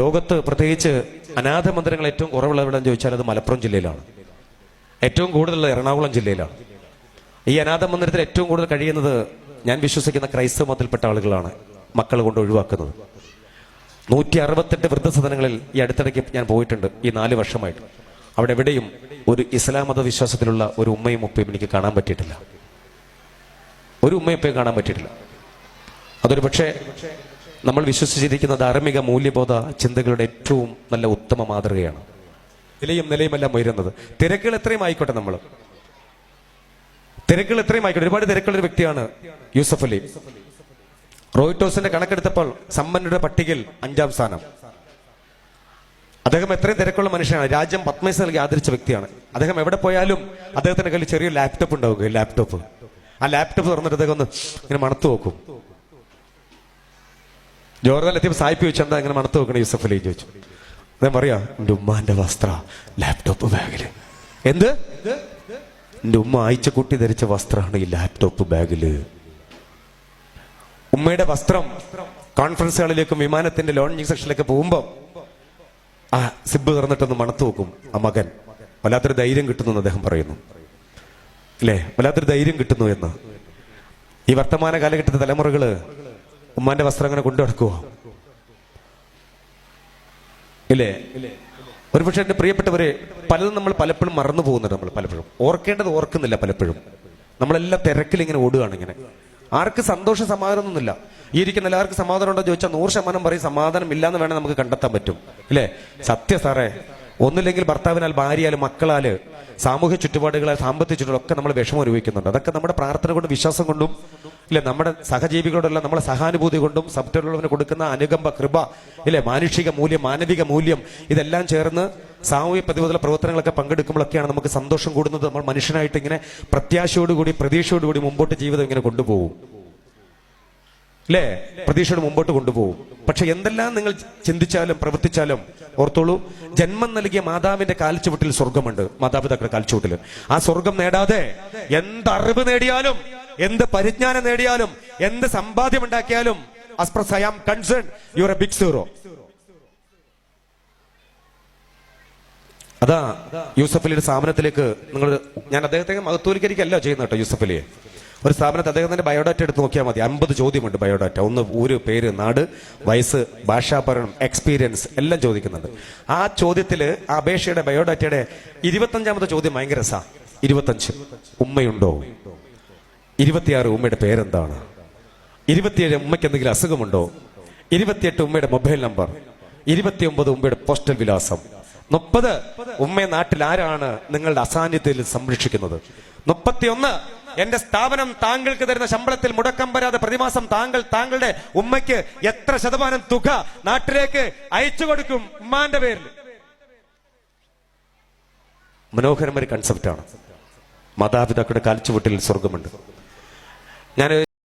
ലോകത്ത് പ്രത്യേകിച്ച് അനാഥ മന്ദിരങ്ങൾ ഏറ്റവും കുറവുള്ള എവിടെയെന്ന് ചോദിച്ചാൽ അത് മലപ്പുറം ജില്ലയിലാണ്. ഏറ്റവും കൂടുതൽ എറണാകുളം ജില്ലയിലാണ്. ഈ അനാഥ മന്ദിരത്തിൽ ഏറ്റവും കൂടുതൽ കഴിയുന്നത് ഞാൻ വിശ്വസിക്കുന്ന ക്രൈസ്തവ മതത്തിൽപ്പെട്ട ആളുകളാണ് മക്കൾ കൊണ്ട് ഒഴിവാക്കുന്നത്. 168 വൃദ്ധസദനങ്ങളിൽ ഈ അടുത്തിടയ്ക്ക് ഞാൻ പോയിട്ടുണ്ട് ഈ 4 വർഷമായിട്ട്. അവിടെ എവിടെയും ഒരു ഇസ്ലാം മത വിശ്വാസത്തിലുള്ള ഒരു ഉമ്മയും ഉപ്പയും എനിക്ക് കാണാൻ പറ്റിയിട്ടില്ല. ഒരു ഉമ്മയും ഉപ്പയും കാണാൻ പറ്റിയിട്ടില്ല. അതൊരു പക്ഷേ നമ്മൾ വിശ്വസിച്ചിരിക്കുന്ന ധാർമ്മിക മൂല്യബോധ ചിന്തകളുടെ ഏറ്റവും നല്ല ഉത്തമ മാതൃകയാണ്. നിലയും നിലയുമെല്ലാം ഉയരുന്നത്. തിരക്കുകൾ എത്രയും ആയിക്കോട്ടെ, തിരക്കുകൾ എത്രയും ആയിക്കോട്ടെ. ഒരുപാട് തിരക്കുള്ളൊരു വ്യക്തിയാണ് യൂസഫ് അലി. റോയിട്ടോസിന്റെ കണക്കെടുത്തപ്പോൾ സമ്പന്നരുടെ പട്ടികയിൽ 5ാം സ്ഥാനം. അദ്ദേഹം എത്രയും തിരക്കുള്ള മനുഷ്യനാണ്. രാജ്യം പത്മശ്രീ നൽകി ആദരിച്ച വ്യക്തിയാണ്. അദ്ദേഹം എവിടെ പോയാലും അദ്ദേഹത്തിന്റെ കയ്യിൽ ചെറിയൊരു ലാപ്ടോപ്പ് ഉണ്ടാവുക. ലാപ്ടോപ്പ്, ആ ലാപ്ടോപ്പ് തുറന്നിട്ട് അദ്ദേഹം ഒന്ന് ഇങ്ങനെ മണത്തു നോക്കും. ജോർദാൻ എത്തിയപ്പോൾ സായിപ്പ് ചോദിച്ചു, എന്താ ഇങ്ങനെ മണത്തു നോക്കണം യൂസഫ് അലി ചോദിച്ചു. അദ്ദേഹം പറയാ, എന്റെ ഉമ്മാന്റെ വസ്ത്ര ലാപ്ടോപ്പ് ബാഗില്. എന്ത്? എന്റെ ഉമ്മ ആഴ്ച കൂട്ടി ധരിച്ച വസ്ത്രമാണ് ഈ ലാപ്ടോപ്പ് ബാഗില്. ഉമ്മയുടെ വസ്ത്രം കോൺഫറൻസുകളിലേക്കും വിമാനത്തിന്റെ ലോഞ്ചിങ് സെക്ഷനിലേക്ക് പോകുമ്പോ ആ സിബ് തുറന്നിട്ടൊന്ന് മണത്തു നോക്കും ആ മകൻ. വല്ലാത്തൊരു ധൈര്യം കിട്ടുന്നു എന്ന് അദ്ദേഹം പറയുന്നു. അല്ലേ, വല്ലാത്തൊരു ധൈര്യം കിട്ടുന്നു എന്ന്. ഈ വർത്തമാന കാലഘട്ടത്തെ തലമുറകള് ഉമ്മാന്റെ വസ്ത്രം അങ്ങനെ കൊണ്ടു നടക്കുവോ? ഇല്ലേ? ഒരുപക്ഷെ എന്റെ പ്രിയപ്പെട്ടവരെ, പലതും നമ്മൾ പലപ്പോഴും മറന്നു പോകുന്നുണ്ട്. നമ്മൾ പലപ്പോഴും ഓർക്കേണ്ടത് ഓർക്കുന്നില്ല. പലപ്പോഴും നമ്മളെല്ലാം തിരക്കിൽ ഇങ്ങനെ ഓടുകയാണ്. ഇങ്ങനെ ആർക്ക് സന്തോഷ സമാധാനമൊന്നുമില്ല. ഈ ഇരിക്കുന്ന എല്ലാവർക്കും സമാധാനം ഉണ്ടോ ചോദിച്ചാൽ 100% പറയും സമാധാനം ഇല്ലാന്ന് വേണേൽ നമുക്ക് കണ്ടെത്താൻ പറ്റും. ഇല്ലേ? സത്യ സാറേ, ഒന്നില്ലെങ്കിൽ ഭർത്താവിനാൽ, ഭാര്യയാലും, മക്കളാല്, സാമൂഹ്യ ചുറ്റുപാടുകളാൽ, സാമ്പത്തിക ചുറ്റുപാടുകളൊക്കെ നമ്മൾ വിഷമം അനുഭവിക്കുന്നുണ്ട്. അതൊക്കെ നമ്മുടെ പ്രാർത്ഥന കൊണ്ടും വിശ്വാസം കൊണ്ടും, ഇല്ലേ, നമ്മുടെ സഹജീവികളോടുള്ള നമ്മളെ സഹാനുഭൂതി കൊണ്ടും, സബ്റ്റുള്ളവന് കൊടുക്കുന്ന അനുകമ്പ, കൃപ, ഇല്ലേ, മാനുഷിക മൂല്യം, മാനവിക മൂല്യം, ഇതെല്ലാം ചേർന്ന് സാമൂഹ്യ പ്രതിബദ്ധ പ്രവർത്തനങ്ങളൊക്കെ പങ്കെടുക്കുമ്പോഴൊക്കെയാണ് നമുക്ക് സന്തോഷം കൂടുന്നത്. നമ്മൾ മനുഷ്യനായിട്ട് ഇങ്ങനെ പ്രത്യാശയോടുകൂടി, പ്രതീക്ഷയോടുകൂടി മുമ്പോട്ട് ജീവിതം ഇങ്ങനെ കൊണ്ടുപോകും. അല്ലേ? പ്രതീക്ഷയോട് മുമ്പോട്ട് കൊണ്ടുപോകും. പക്ഷെ എന്തെല്ലാം നിങ്ങൾ ചിന്തിച്ചാലും പ്രവർത്തിച്ചാലും ഓർത്തോളൂ, ജന്മം നൽകിയ മാതാവിന്റെ കാൽച്ചുവട്ടിൽ സ്വർഗമുണ്ട്. മാതാപിതാക്കളുടെ കാൽച്ചുവട്ടിൽ ആ സ്വർഗം നേടാതെ എന്ത് അറിവ് നേടിയാലും, എന്ത് പരിജ്ഞാനം നേടിയാലും, എന്ത് സമ്പാദ്യം ഉണ്ടാക്കിയാലും, as per I am concerned, you are a big zero. അതാ യൂസഫ് അലിയുടെ സ്ഥാപനത്തിലേക്ക് ഞാൻ അദ്ദേഹത്തെ മഹത്വവൽക്കരിക്കല്ല ചെയ്യുന്ന കേട്ടോ. യൂസഫ് അലിയെ ഒരു സ്ഥാപനത്തിൽ അദ്ദേഹത്തിന്റെ ബയോഡാറ്റ എടുത്ത് നോക്കിയാൽ മതി. 50 ചോദ്യമുണ്ട് ബയോഡാറ്റ. ഒന്ന് ഊര്, പേര്, നാട്, വയസ്സ്, ഭാഷാപഠനം, എക്സ്പീരിയൻസ് എല്ലാം ചോദിക്കുന്നുണ്ട്. ആ ചോദ്യത്തില്, ആ അപേക്ഷയുടെ ബയോഡാറ്റയുടെ 25ാമത്തെ ചോദ്യം ഭയങ്കര രസാ. 25 ഉമ്മയുണ്ടോ? 26 ഉമ്മയുടെ പേരെന്താണ്? 27 ഉമ്മയ്ക്ക് എന്തെങ്കിലും അസുഖമുണ്ടോ? 28 ഉമ്മയുടെ മൊബൈൽ നമ്പർ. 29 ഉമ്മയുടെ പോസ്റ്റൽ വിലാസം. 30 ഉമ്മയെ നാട്ടിൽ ആരാണ് നിങ്ങളുടെ അസാന്നിധ്യത്തിൽ സംരക്ഷിക്കുന്നത്? 31 എന്റെ സ്ഥാപനം താങ്കൾക്ക് തരുന്ന ശമ്പളത്തിൽ മുടക്കം വരാതെ പ്രതിമാസം താങ്കളുടെ ഉമ്മയ്ക്ക് എത്ര ശതമാനം തുക നാട്ടിലേക്ക് അയച്ചു കൊടുക്കും ഉമ്മാന്റെ പേരിൽ? മനോഹരമായ കൺസെപ്റ്റാണ്. മാതാപിതാക്കളുടെ കാൽച്ചുവട്ടിൽ സ്വർഗമുണ്ട്. ഞാൻ